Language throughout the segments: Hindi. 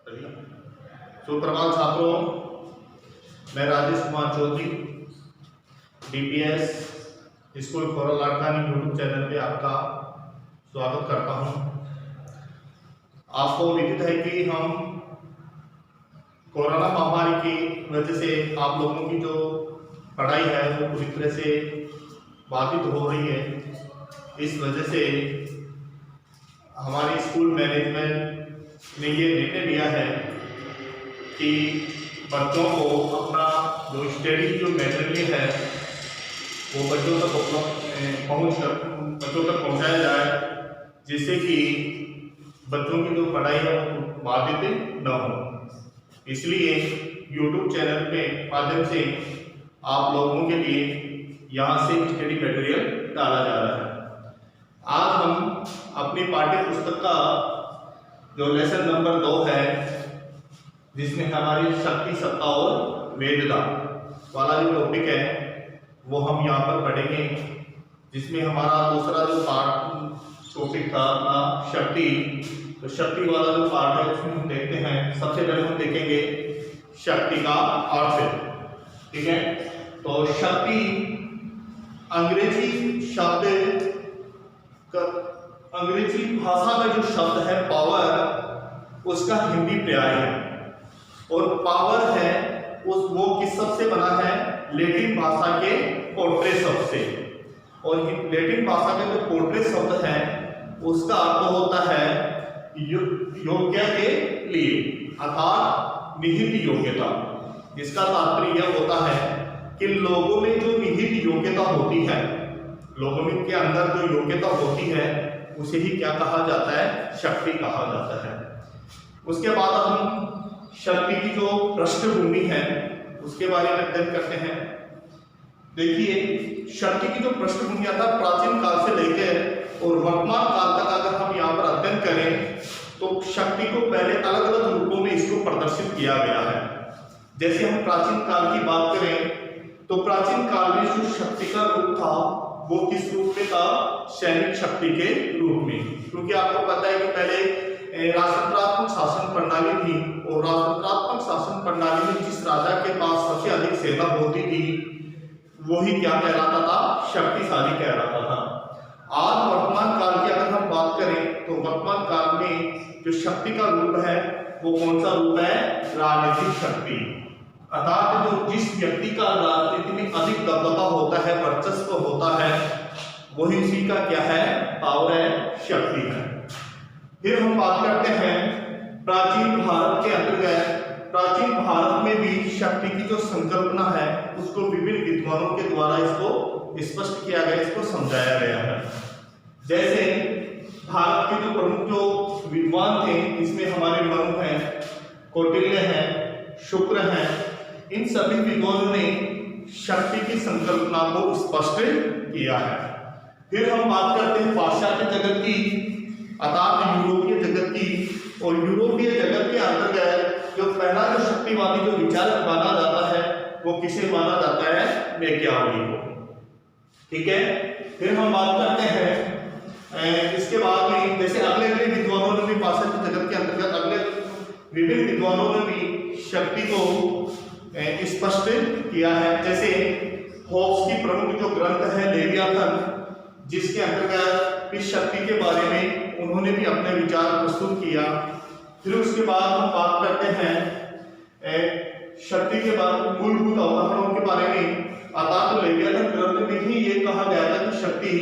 सुप्रभात छात्रों, मैं Rajesh Kumar Chaudhary DPS school Khora Ladkani YouTube channel पे आपका स्वागत करता हूं। आपको विदित है कि हम कोरोना महामारी की वजह से आप लोगों की जो पढ़ाई है वो पूरी तरह से बाधित हो रही है। इस वजह से हमारी स्कूल मैनेजमेंट ने ये निर्णय लिया है कि बच्चों को अपना जो स्टडी जो मटेरियल है वो बच्चों तक पहुंचाया जाए, जिससे कि बच्चों की जो पढ़ाई है वो बाधित न हो। इसलिए YouTube चैनल के माध्यम से आप लोगों के लिए यहाँ से स्टडी मटेरियल डाला जा रहा है। आज हम अपनी पाठ्य पुस्तक का जो लेसन नंबर 2 है, जिसमें हमारी शक्ति, सत्ता और वेदता वाला जो टॉपिक है वो हम यहाँ पर पढ़ेंगे। जिसमें हमारा दूसरा जो पार्ट टॉपिक था शक्ति, तो शक्ति वाला जो पार्ट है उसमें हम देखते हैं। सबसे पहले हम देखेंगे शक्ति का अर्थ। ठीक है, तो शक्ति अंग्रेजी भाषा का जो शब्द है पावर, उसका हिंदी पर्याय है। और पावर है वो किस शब्द से बना है? लैटिन भाषा के पोर्ट्रे शब्द से। और लैटिन भाषा के जो पोर्ट्रे शब्द है उसका अर्थ होता है योग्य के लिए, अर्थात निहित योग्यता। जिसका तात्पर्य यह होता है कि लोगों में जो निहित योग्यता होती है, लोगों में के अंदर जो योग्यता होती है उसे ही क्या कहा जाता है? शक्ति कहा जाता है। उसके बाद हम शक्ति की जो पृष्ठभूमि है उसके बारे में अध्ययन करते हैं। देखिए, शक्ति की जो पृष्ठभूमि था प्राचीन काल से लेकर और वर्तमान काल तक अगर हम यहाँ पर अध्ययन करें तो शक्ति को पहले अलग अलग रूपों में इसको प्रदर्शित किया गया है। जैसे हम प्राचीन काल की बात करें तो प्राचीन काल में जो शक्ति का रूप था वो किस रूप में था? सैनिक शक्ति के रूप में। क्योंकि आपको पता है कि पहले राष्ट्रात्मक शासन प्रणाली थी, और राष्ट्रात्मक शासन प्रणाली में जिस राजा के पास सबसे अधिक सेना होती थी वही क्या कहलाता था? शक्तिशाली कहलाता था। आज वर्तमान काल की अगर हम बात करें तो वर्तमान काल में जो शक्ति का रूप है वो कौन सा रूप है? राजनीतिक शक्ति। अर्थात जो जिस व्यक्ति का राजनीति में अधिक दबदबा होता है, वर्चस्व होता है, वही उसी का क्या है? पावर है, शक्ति है। फिर हम बात करते हैं प्राचीन भारत के अंतर्गत। प्राचीन भारत में भी शक्ति की जो संकल्पना है उसको विभिन्न विद्वानों के द्वारा इसको स्पष्ट किया गया, इसको समझाया गया है। जैसे भारत के जो प्रमुख जो विद्वान थे, इसमें हमारे मनु हैं, कौटिल्य हैं, शुक्र हैं, इन सभी विद्वानों ने शक्ति की संकल्पना को स्पष्ट किया है। फिर हम बात करते हैं पाश्चात्य जगत की, अर्थात यूरोपीय जगत की। और यूरोपीय जगत के अंतर्गत जो पहला जो शक्तिवादी जो विचार माना जाता है वो किसे माना जाता है? मैकियावेली को। ठीक है, फिर हम बात करते हैं इसके बाद में जैसे अगले विद्वानों ने भी पाश्चात्य जगत के अंतर्गत अगले विभिन्न विद्वानों ने भी शक्ति को स्पष्ट किया है। जैसे हॉब्स की प्रमुख जो ग्रंथ है लेवियाथन, जिसके अंतर्गत इस शक्ति के बारे में उन्होंने भी अपने विचार प्रस्तुत किया। फिर उसके बाद हम बात करते हैं शक्ति के बाद मूलभूत अवधारणाओं के बारे में। अर्थात लेवियाथन ग्रंथ में ही ये कहा गया था कि शक्ति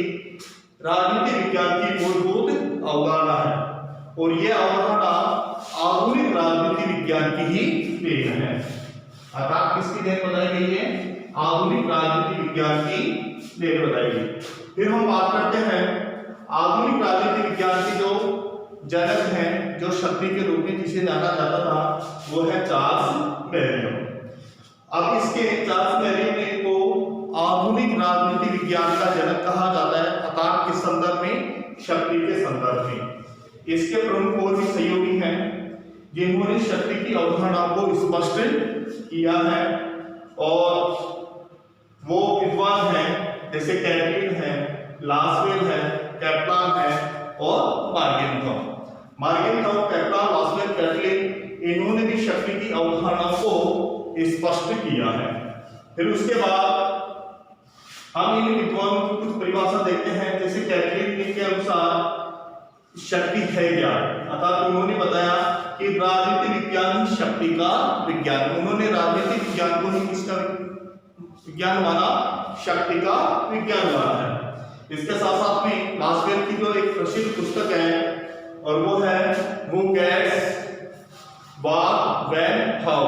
राजनीति विज्ञान की मूलभूत अवधारणा है, और यह अवधारणा आधुनिक राजनीति विज्ञान की ही देन है। अर्थात किसकी देन बताई गई है? आधुनिक राजनीति विज्ञान की देन बताई गई। फिर हम बात करते हैं आधुनिक राजनीति विज्ञान की जो जनक हैं, जो शक्ति के रूप में जिसे जाना जाता था, वो है चार्ल्स मैरियम। अब इसके चार्ल्स मैरियम को आधुनिक राजनीति विज्ञान का जनक कहा जाता है, अर्थात किस संदर्भ में? शक्ति के संदर्भ में। इसके प्रमुख और भी सहयोगी हैं जिन्होंने शक्ति की अवधारणा को स्पष्ट किया है, और वो विद्वान हैं जैसे कैटलिन है, लासवेल है, कैप्लान है और मार्गेनथॉप, कैप्लान, लासवेल, कैटलिन इन्होंने भी शक्ति की अवधारणा को स्पष्ट किया है। फिर उसके बाद हम इन विद्वानों की कुछ परिभाषा देखते हैं। जैसे कैथरीन के अनुसार शक्ति है क्या, अर्थात उन्होंने बताया कि राजनीति विज्ञान ही शक्ति का विज्ञान। उन्होंने राजनीति विज्ञान को ही किसका विज्ञान माना, शक्ति का विज्ञान माना है। इसके साथ साथ में मास्वेल की जो एक प्रसिद्ध पुस्तक है और वो है who gets what when how,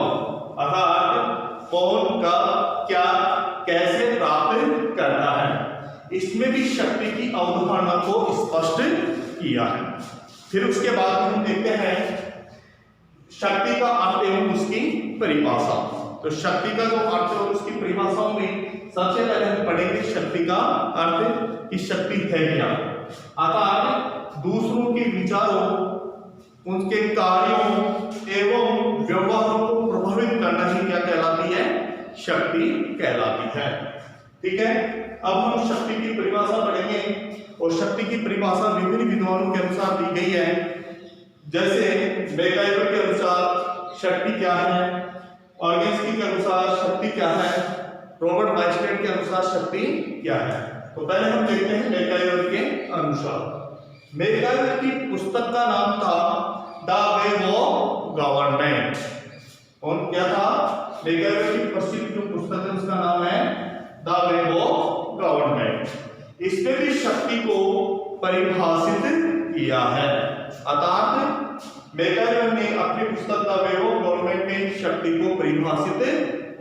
अर्थात कौन कब क्या कैसे प्राप्त करता है। इसमें भी शक्ति की अवधारणा को स्पष्ट किया है। फिर उसके बाद हम देखते हैं शक्ति का अर्थ एवं उसकी परिभाषा। तो शक्ति का जो अर्थ और उसकी परिभाषाओं में सबसे पहले हम पढ़ेंगे शक्ति का अर्थ कि शक्ति है क्या, अर्थात दूसरों के विचारों, उनके कार्यों एवं व्यवहारों को प्रभावित करना ही क्या कहलाती है, शक्ति कहलाती है। ठीक है, अब हम शक्ति की परिभाषा पढ़ेंगे और शक्ति की परिभाषा विभिन्न विद्वानों के अनुसार दी गई है। जैसे मैकआइवर के अनुसार शक्ति क्या है, ऑर्गेन्स्की के अनुसार शक्ति क्या है, रॉबर्ट वाइसनेट के अनुसार शक्ति क्या है। तो पहले हम देखते हैं मैकआइवर के अनुसार। मैकआइवर की पुस्तक का नाम था द वे ऑफ गवर्नमेंट। और क्या था, मैकआइवर की प्रसिद्ध जो पुस्तक है उसका नाम है द वे ऑफ गवर्नमेंट। इसमें भी शक्ति को परिभाषित किया है, अर्थात मैकआइवर ने अपनी पुस्तक द वे ऑफ गवर्नमेंट में शक्ति को परिभाषित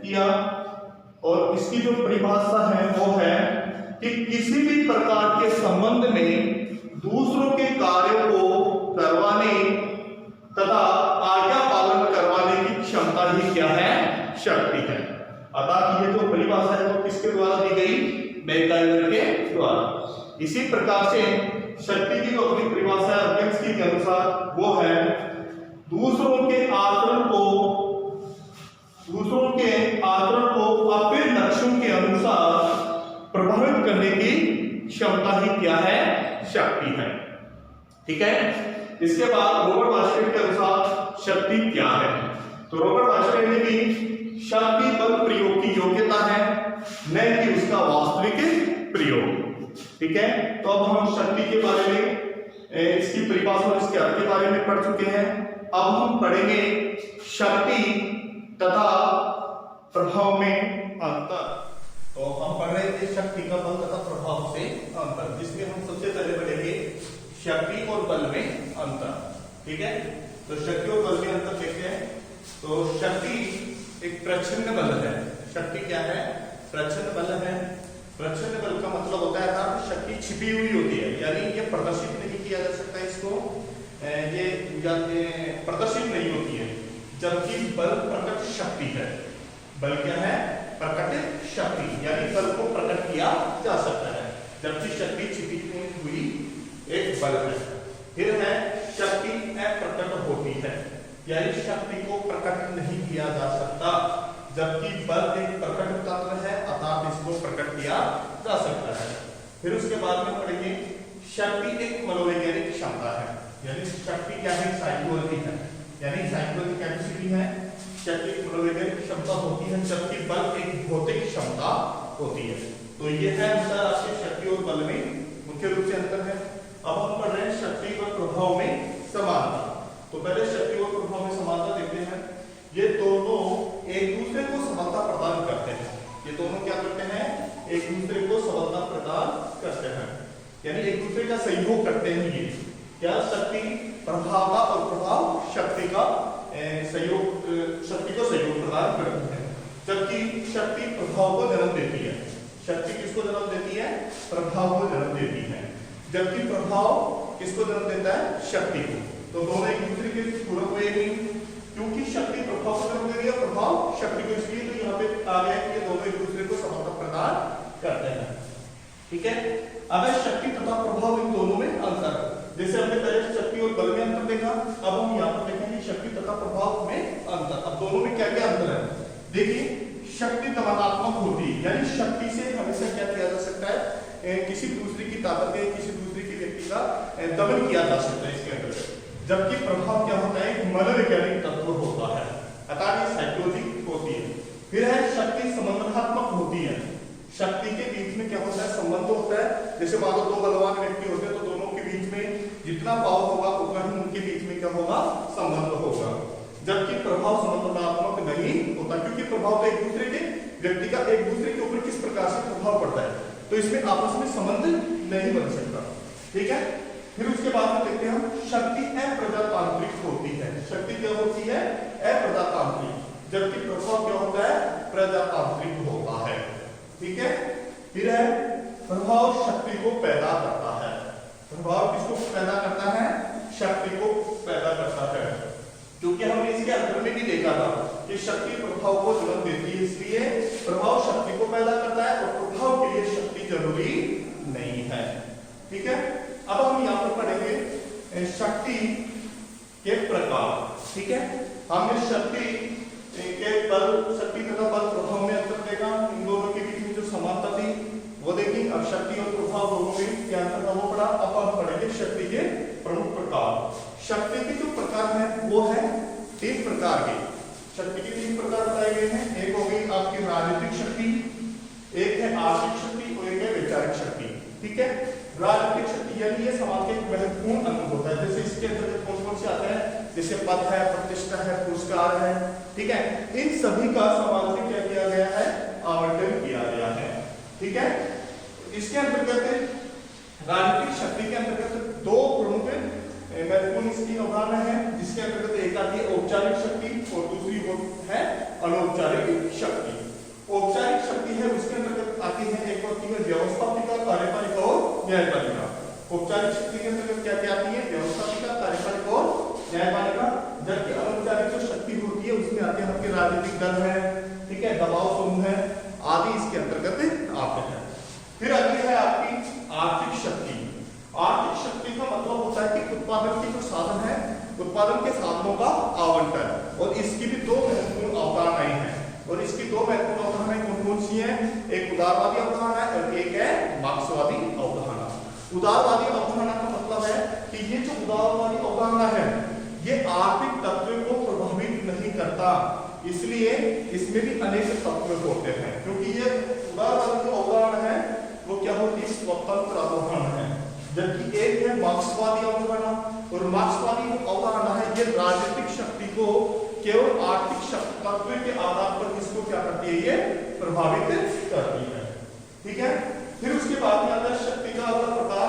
किया। और इसकी जो परिभाषा है वो है कि किसी भी प्रकार के संबंध में दूसरों के कार्यों को करवाने तथा आज्ञा पालन करवाने की क्षमता ही क्या है, शक्ति है। अर्थात ये जो परिभाषा है वो किसके द्वारा दी गई, मैकआइवर के द्वारा। इसी प्रकार से शक्ति की जो अपनी परिभाषा है ऑर्गेन्स्की के अनुसार वो है दूसरों के आचरण को अपने लक्ष्यों के अनुसार प्रभावित करने की क्षमता ही क्या है, शक्ति है। ठीक है, इसके बाद रॉबर्ट वाइसनेट के अनुसार शक्ति क्या है। तो रॉबर्ट वाइसनेट ने भी शक्ति बल प्रयोग की योग्यता है, न कि उसका वास्तविक प्रयोग। ठीक है, तो अब हम शक्ति के बारे में इसकी परिभाषा और इसके अर्थ के बारे में पढ़ चुके हैं। अब हम पढ़ेंगे शक्ति तथा प्रभाव में अंतर। तो हम पढ़ रहे थे शक्ति का बल तथा प्रभाव से अंतर, जिसमें हम सबसे पहले पढ़ेंगे शक्ति और बल में अंतर। ठीक है, तो शक्ति और बल में अंतर देखते हैं। तो शक्ति एक प्रच्छन्न बल है। शक्ति क्या है, प्रच्छन्न बल है। प्रच्छन्न बल का मतलब होता है कि शक्ति छिपी हुई होती है, यानी ये प्रदर्शित नहीं किया जा सकता, इसको ये प्रदर्शित नहीं होती है। जबकि बल प्रकट शक्ति है। बल क्या है, प्रकट शक्ति, यानी बल को प्रकट किया जा सकता है, जबकि शक्ति छिपी हुई एक बल है। फिर है शक्ति अप्रकट होती है, यानी शक्ति को प्रकट नहीं किया जा सकता, जबकि बल एक प्रकट तत्व है, अर्थात इसको प्रकट किया जा सकता है। फिर उसके बाद में पढ़ेंगे शक्ति एक मनोवैज्ञानिक क्षमता है, यानी शक्ति क्या है, साइकोलॉजी है, यानी साइकोलॉजी कैपेसिटी है। शक्ति एक मनोवैज्ञानिक क्षमता होती है, जबकि बल एक भौतिक क्षमता होती है। तो ये है अंतर आपके शक्ति और बल में मुख्य रूप से अंतर है। अब हम पढ़ रहे हैं शक्ति और प्रभाव में समानता। तो पहले शक्ति और प्रभाव में समानता देखते हैं। ये दोनों एक दूसरे को सबलता प्रदान करते हैं। ये दोनों क्या करते हैं, एक दूसरे को सबलता प्रदान करते हैं, यानी एक दूसरे का सहयोग करते हैं। ये क्या, शक्ति प्रभाव का और प्रभाव शक्ति का सहयोग, शक्ति को सहयोग प्रदान करती है, जबकि शक्ति प्रभाव को जन्म देती है। शक्ति किसको जन्म देती है, प्रभाव को जन्म देती है, जबकि प्रभाव किसको जन्म देता है, शक्ति को। तो दोनों एक दूसरे के पूरक हुए नहीं, क्योंकि शक्ति प्रभाव को जन्म दे रही है, प्रभाव शक्ति को, इसलिए तो यहाँ पे आ गया कि ये दोनों एक दूसरे को समता प्रदान करते हैं। ठीक है, अब शक्ति तथा प्रभाव इन दोनों में अंतर। जैसे हमने पहले शक्ति और बल में अंतर देखा, अब हम यहाँ पर देखेंगे शक्ति तथा प्रभाव में अंतर। अब दोनों में क्या क्या अंतर है, देखिए। शक्ति दमनात्मक होती है, यानी शक्ति से हमेशा क्या किया जा सकता है, किसी दूसरे की ताकत या किसी दूसरे की व्यक्ति का दमन किया जा सकता है इसके अंतर्गत। जबकि प्रभाव क्या होता है, एक मनोवैज्ञानिक तत्व होता है, अर्थात ये साइकोलॉजी होती है। फिर है शक्ति संबंधात्मक होती है। शक्ति के बीच में क्या होता है, संबंध होता है। जैसे मान लो दो बलवान व्यक्ति होते हैं तो दोनों के बीच में जितना पावर होगा उतना ही उनके बीच में क्या होगा, संबंध होगा। जबकि प्रभाव संबंधात्मक नहीं होता, क्योंकि प्रभाव तो एक दूसरे के व्यक्ति का एक दूसरे के ऊपर किस प्रकार से प्रभाव पड़ता है, तो इसमें आपस में संबंध नहीं बन सकता। ठीक है, फिर उसके बाद में देखते हैं हम, शक्ति अप्रजातांत्रिक होती है। शक्ति क्या होती है, अप्रजातांत्रिक, जबकि प्रभाव क्या होता है, प्रजातांत्रिक होता है। ठीक है, फिर है प्रभाव शक्ति को पैदा करता है। प्रभाव किसको पैदा करता है, शक्ति को पैदा करता है, क्योंकि हमने इसके अंदर में भी देखा था कि शक्ति प्रभाव को जन्म देती है, इसलिए प्रभाव शक्ति को पैदा करता है और प्रभाव के लिए शक्ति जरूरी नहीं है। ठीक है, अब हम यहाँ पर पढ़ेंगे शक्ति के प्रकार। ठीक है, हमने शक्ति के बल, शक्ति तथा बल प्रभाव में अंतर देखा, इन दोनों के बीच में जो समानता थी वो देखी। अब शक्ति और प्रभाव दोनों में क्या अंतर था वो पढ़ा। अब हम पढ़ेंगे शक्ति के प्रमुख प्रकार। शक्ति के जो प्रकार हैं वो है 3 प्रकार के। शक्ति के 3 प्रकार बताए गए हैं। एक हो गई आपकी राजनीतिक शक्ति, एक है आर्थिक शक्ति और एक है वैचारिक शक्ति। ठीक है, राजनीतिक शक्ति यानी ये समाज के महत्वपूर्ण अंग होता है। जैसे इसके अंदर कौन कौन से आते हैं, जैसे पद है, प्रतिष्ठा है, पुरस्कार है। ठीक है, इन सभी का समाज में क्या किया गया है, आवंटन किया गया है। ठीक है, इसके अंतर्गत राजनीतिक शक्ति के अंतर्गत 2 प्रमुख महत्वपूर्ण इसकी अवधारणा है, जिसके अंतर्गत एक आती है औपचारिक शक्ति और दूसरी वो है अनौपचारिक शक्ति। औपचारिक शक्ति है उसके अंतर्गत आती है, एक होती है व्यवस्थापिका, कार्यपालिका और न्यायपालिका। औपचारिक शक्ति के अंतर्गत क्या क्या आती है, व्यवस्थापिका, कार्यपालिका और न्यायपालिका। जबकि अनौपचारिक जो शक्ति होती है उसमें आते हैं आपके राजनीतिक दल है, ठीक है, दबाव समूह है आदि इसके अंतर्गत आते हैं। फिर आती है आपकी आर्थिक शक्ति। आर्थिक शक्ति का मतलब होता है कि उत्पादन के जो साधन है, उत्पादन के साधनों का आवंटन, और इसकी भी 2 महत्वपूर्ण अवधारणाएं हैं। और इसकी 2 महत्वपूर्ण अवधारणाएं कौन कौन सी हैं, एक उदारवादी अवधारणा है और एक है मार्क्सवादी अवधारणा। उदारवादी अवधारणा का मतलब है कि ये जो उदारवादी अवधारणा है ये आर्थिक तत्व को प्रभावित नहीं करता, इसलिए इसमें भी अनेक तत्व होते हैं। क्योंकि ये उदारवादी जो अवधारणा है वो क्या होती है, स्वतंत्र अवधारणा है। जबकि एक है मार्क्सवादी अवधारणा, और मार्क्सवादी अवधारणा है ये राजनीतिक शक्ति को केवल आर्थिक तत्व के आधार पर इसको क्या करती है, ये प्रभावित करती है। ठीक है, फिर उसके बाद में आता है शक्ति का अगला प्रकार,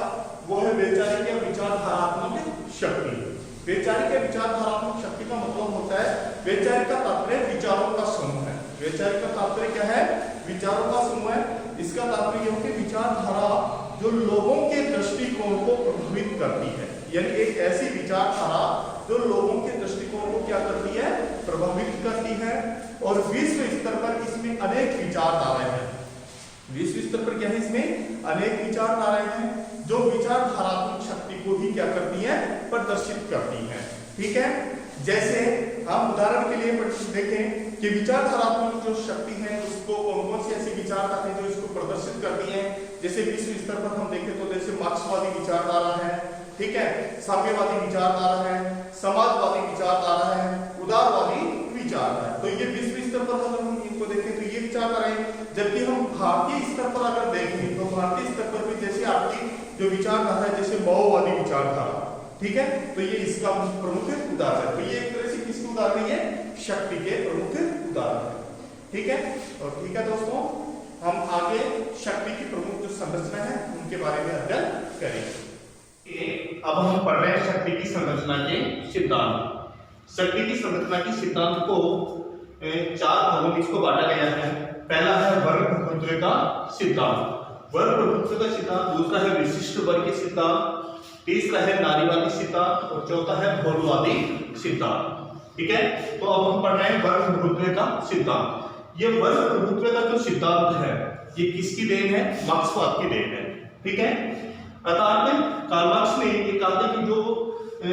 वो है वैचारिक या विचारधारात्मक शक्ति। वैचारिक या विचारधारात्मक शक्ति का मतलब होता है, वैचारिक का तात्पर्य विचारों का समूह है। वैचारिक का तात्पर्य क्या है, विचारों का समूह है। इसका तात्पर्य यह है कि विचारधारा जो लोगों के दृष्टिकोण को प्रभावित करती है, यानी एक ऐसी विचारधारा जो लोगों के दृष्टिकोण को क्या करती है, प्रभावित करती है। और विश्व स्तर पर इसमें अनेक विचारधाराएं हैं। विश्व स्तर पर क्या है, इसमें अनेक विचारधाराएं हैं जो विचारधारात्मक शक्ति को ही क्या करती है, प्रदर्शित करती है। ठीक है, जैसे हम उदाहरण के लिए देखें कि विचारधारात्मक जो शक्ति है उसको कौन कौन सी ऐसी विचारधारा है जो इसको प्रदर्शित करती है। जैसे विश्व स्तर पर हम देखें तो जैसे मार्क्सवादी विचारधारा है, ठीक है, साम्यवादी विचारधारा है, समाजवादी विचारधारा है, उदारवादी विचारधारा है। तो ये विश्व स्तर पर अगर हम इनको देखें तो ये विचारधारा है। जबकि हम भारतीय स्तर पर अगर देखें तो भारतीय स्तर पर भी जैसे आपकी जो विचारधारा है, जैसे माओवादी विचारधारा, ठीक है, तो ये इसका प्रमुख उदाहरण है। तो ये एक तरह से किसकी उदाहरण है, शक्ति के प्रमुख उदाहरण है। ठीक है, और ठीक है दोस्तों, हम आगे शक्ति की प्रमुख जो संरचना है उनके बारे में अध्ययन करेंगे। अब हम पढ़ रहे हैं शक्ति की संरचना के सिद्धांत। शक्ति की संरचना के सिद्धांत को 4 भागों में इसको बांटा गया है। पहला है वर्ग प्रभुत्व का सिद्धांत, वर्ग प्रभुत्व का सिद्धांत। दूसरा है विशिष्ट वर्ग के सिद्धांत, तीसरा है नारीवादी सिद्धांत और चौथा है बहुलवादी सिद्धांत। ठीक है, तो अब हम पढ़ रहे हैं वर्ग प्रभुत्व का सिद्धांत। ये वर्ग प्रभुत्व का जो सिद्धांत है ये किसकी देन है, मार्क्सवाद की देन है। ठीक है, अर्थात कार्ल मार्क्स ने ये कहा था कि जो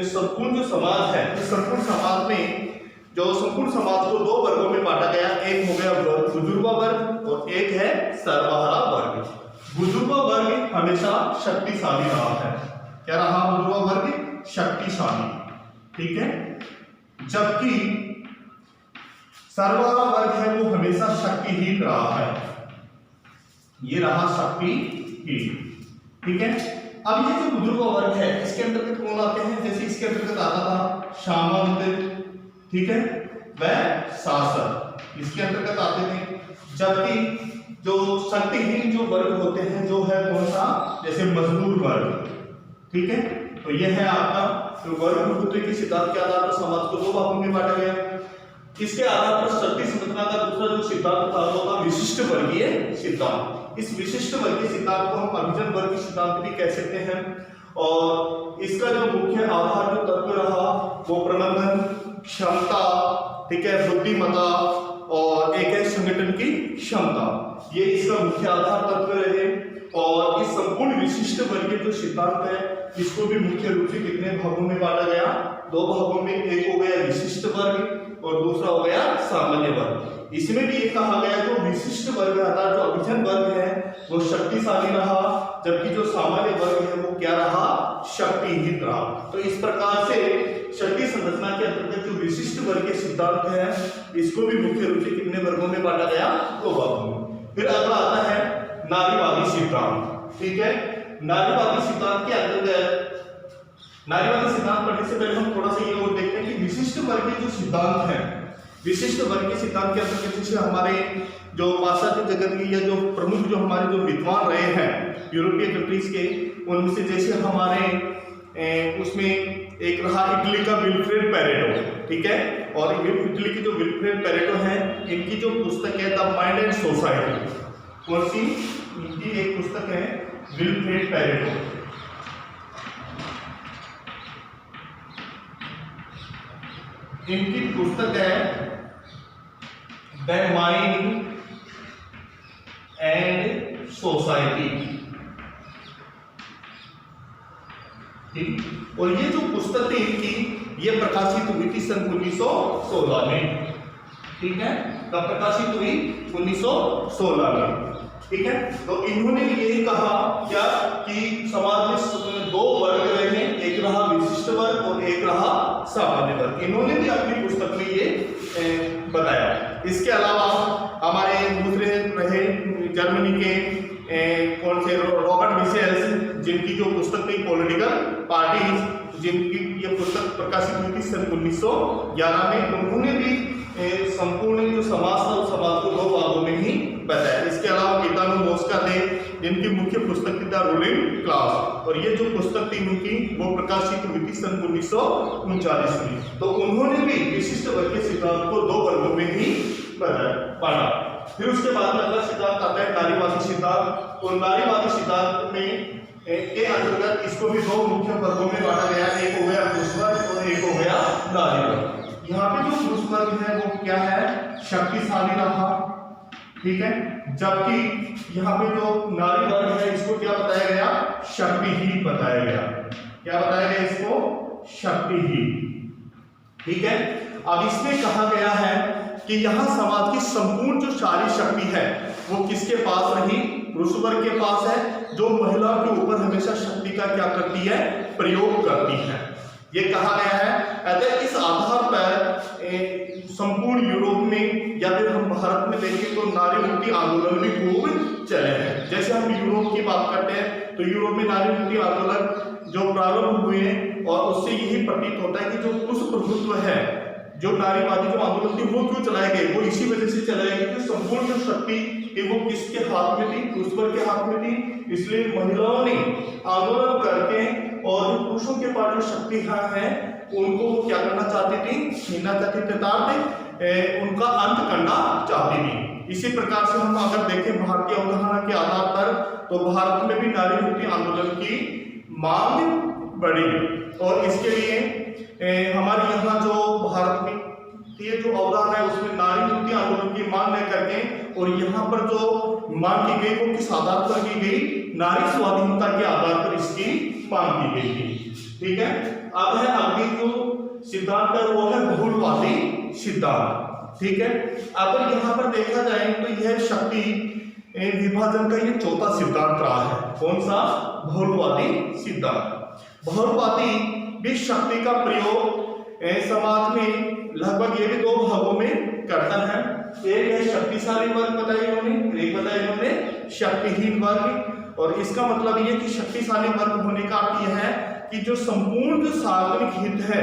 संपूर्ण जो समाज है, इस संपूर्ण समाज में जो संपूर्ण समाज को 2 वर्गों में बांटा गया। एक हो गया बुजुर्ग वर्ग और एक है सर्वहारा वर्ग। बुजुर्ग वर्ग हमेशा शक्तिशाली रहा है। क्या रहा बुजुर्ग वर्ग, शक्तिशाली। ठीक है, जबकि सर्वहारा वर्ग है वो हमेशा शक्तिहीन रहा है, ये रहा शक्तिहीन। ठीक है, अब ये जो बुजुर्ग वर्ग है इसके अंतर्गत कौन आते हैं, जैसे इसके अंतर्गत आता था सामंत, ठीक है, वह शासक इसके अंतर्गत आते थे। जबकि जो शक्तिहीन जो वर्ग होते हैं जो है कौन सा, जैसे मजदूर वर्ग। ठीक है, तो यह है आपका जो वर्ग प्रभुत्व के सिद्धांत के आधार पर समाज को दो भागों में बांटा गया। इसके आधार पर शक्ति संरचना का दूसरा जो सिद्धांत था वो था विशिष्ट वर्गीय सिद्धांत। इस विशिष्ट वर्गीय सिद्धांत को हम अभिजन वर्गीय सिद्धांत भी कह सकते हैं। और इसका जो मुख्य आधार जो तत्व रहा वो प्रबंधन क्षमता, ठीक है, बुद्धिमत्ता और एक है संगठन की क्षमता, ये इसका मुख्य आधार तत्व रहे। और इस संपूर्ण विशिष्ट वर्गीय जो सिद्धांत है इसको भी मुख्य रूप से कितने भागों में बांटा गया, दो भागों में। एक हो गया विशिष्ट वर्ग और दूसरा हो गया सामान्य वर्ग। इसमें भी ये कहा गया जो विशिष्ट वर्ग अर्थात जो अभिजन वर्ग है वो शक्तिशाली रहा, जबकि जो सामान्य वर्ग है वो क्या रहा, शक्तिहीन रहा। तो इस प्रकार से शक्ति संरचना के अंतर्गत जो विशिष्ट वर्गीय सिद्धांत है इसको भी मुख्य रूप से कितने वर्गों में बांटा गया, दो भागों में। फिर अगला आता है नारीवादी सिद्धांत। ठीक है, नारीवादी सिद्धांत के अंतर्गत, नारीवादी सिद्धांत पढ़ने से पहले हम थोड़ा सा ये और देखते हैं कि विशिष्ट वर्गीय जो सिद्धांत है, विशिष्ट वर्गीय सिद्धांत के अंतर्गत जैसे हमारे जो पाश्चात्य जगत की या जो प्रमुख जो हमारे जो विद्वान रहे हैं यूरोपीय कंट्रीज के, उनमें से जैसे हमारे उसमें एक रहा इटली का विल्फ्रेड पेरेटो। ठीक है, और इटली की जो विल्फ्रेड पेरेटो है इनकी जो पुस्तक है द माइंड एंड सोसाइटी, कौन सी, इनकी एक पुस्तक है विल्फ्रेड पेरेटो। इनकी पुस्तक है द माइंड एंड सोसाइटी। ठीक, और ये जो पुस्तक थी इनकी ये प्रकाशित हुई थी सन 1916 में। ठीक है, कब प्रकाशित हुई, 1916 में। ठीक है, तो इन्होंने यही कहा क्या कि समाज में दो वर्ग रहे, एक रहा विशिष्ट वर्ग और एक रहा सामान्य वर्ग। इन्होंने भी अपनी पुस्तक में ये बताया। इसके अलावा हमारे दूसरे रहे जर्मनी के कौन से रॉबर्ट मिशेल्स, जिनकी जो पुस्तक थी पॉलिटिकल पार्टीज, जिनकी ये पुस्तक प्रकाशित हुई थी सन 1911 में। उन्होंने भी संपूर्ण जो समाज था उस समाज को दो भागों में ही बताया। इसके अलावा गीतानु मोस्का थे, जिनकी मुख्य पुस्तक थी द रूलिंग क्लास, और ये जो पुस्तक थी उनकी वो प्रकाशित हुई थी सन 1939 में। तो उन्होंने भी विशिष्ट वर्गीय सिद्धांत को दो वर्गों में ही पढ़ा। फिर उसके बाद में अगला सिद्धांत आता है नारीवादी सिद्धांत। और नारीवादी सिद्धांत में के अंतर्गत इसको भी दो मुख्य वर्गों में बांटा गया, एक हो गया पुरुष वर्ग और एक हो गया नारी वर्ग। यहाँ पे जो पुरुष वर्ग है वो क्या है, शक्तिशाली रहा। ठीक है, जबकि यहाँ पे जो नारी वर्ग है इसको क्या बताया गया, शक्तिहीन बताया गया। क्या बताया गया इसको, शक्तिहीन। ठीक है, अब इसमें कहा गया है कि यहाँ समाज की संपूर्ण जो सारी शक्ति है वो किसके पास रही, पुरुष वर्ग के पास है, जो महिला के ऊपर हमेशा शक्ति का क्या करती है, प्रयोग करती है। ये कहा गया है। अतः इस आधार पर संपूर्ण यूरोप में या फिर हम भारत में देखें तो नारी मुक्ति आंदोलन भी खूब चले हैं। जैसे हम यूरोप की बात करते हैं तो यूरोप में नारी मुक्ति आंदोलन जो प्रारंभ हुए और उससे यही प्रतीत होता है कि जो पुरुष प्रभुत्व है, जो नारीवादी जो आंदोलन थी वो क्यों चलाए गए, वो इसी वजह से चलाए गए कि संपूर्ण जो शक्ति वो किसके हाथ में थी, पुरुष वर्ग के हाथ में थी। इसलिए महिलाओं ने आंदोलन करके और जो पुरुषों के पास जो शक्ति है उनको वो क्या करना चाहती थी, छीनना चाहती थी, उनका अंत करना चाहती थी। इसी प्रकार से हम अगर देखें भारतीय अवधारणा के आधार पर तो भारत में भी नारी मुक्ति आंदोलन की मांग बढ़ी। और इसके लिए हमारे यहाँ जो भारत में ये जो अवधारणा है उसमें नारी मुक्ति आंदोलन की मांग न करके और यहाँ पर जो मांग की गई वो किस आधार पर की गई, नारी स्वाधीनता के आधार पर इसकी मांग की गई थी। ठीक है, अब है अगली जो सिद्धांत है वो है बहुलवादी सिद्धांत। ठीक है, अगर यहाँ पर देखा जाए तो यह शक्ति विभाजन का ये चौथा सिद्धांत रहा है। कौन सा, बहुलवादी सिद्धांत। बहुलवादी भी शक्ति का प्रयोग समाज में लगभग ये भी दो भागों में करता है। एक है शक्तिशाली वर्ग बताया इन्होंने, एक बताया इन्होंने शक्तिहीन वर्ग। और इसका मतलब ये कि शक्तिशाली वर्ग होने का अर्थ यह है कि जो संपूर्ण जो सार्वजनिक हित है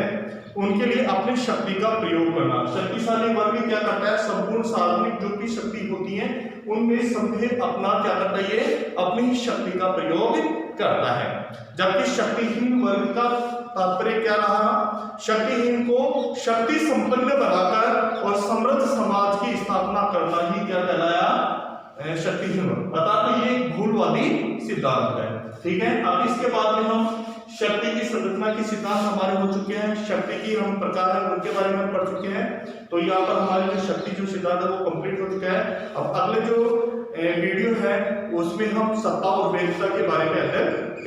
उनके लिए अपनी शक्ति का प्रयोग करना। शक्तिशाली वर्ग क्या करता है, संपूर्ण सार्वजनिक जो भी शक्ति होती है उनमें सभ्य अपना क्या करता है, ये अपनी शक्ति का प्रयोग करता है। जबकि शक्तिहीन वर्ग का तात्पर्य क्या रहा, शक्तिहीन को शक्ति संपन्न बनाकर और समृद्ध समाज की स्थापना करना ही क्या कहलाया, शक्तिहीन वर्ग। अतः ये भूलवादी सिद्धांत है। ठीक है, अब इसके बाद में हम शक्ति की संरचना के सिद्धांत हमारे हो चुके हैं, शक्ति की हम प्रकार है उनके बारे में पढ़ चुके हैं। तो यहाँ पर हमारे जो शक्ति जो सिद्धांत है वो कंप्लीट हो चुका है। अब अगले जो वीडियो है उसमें हम सत्ता और वैधता के बारे में अध्ययन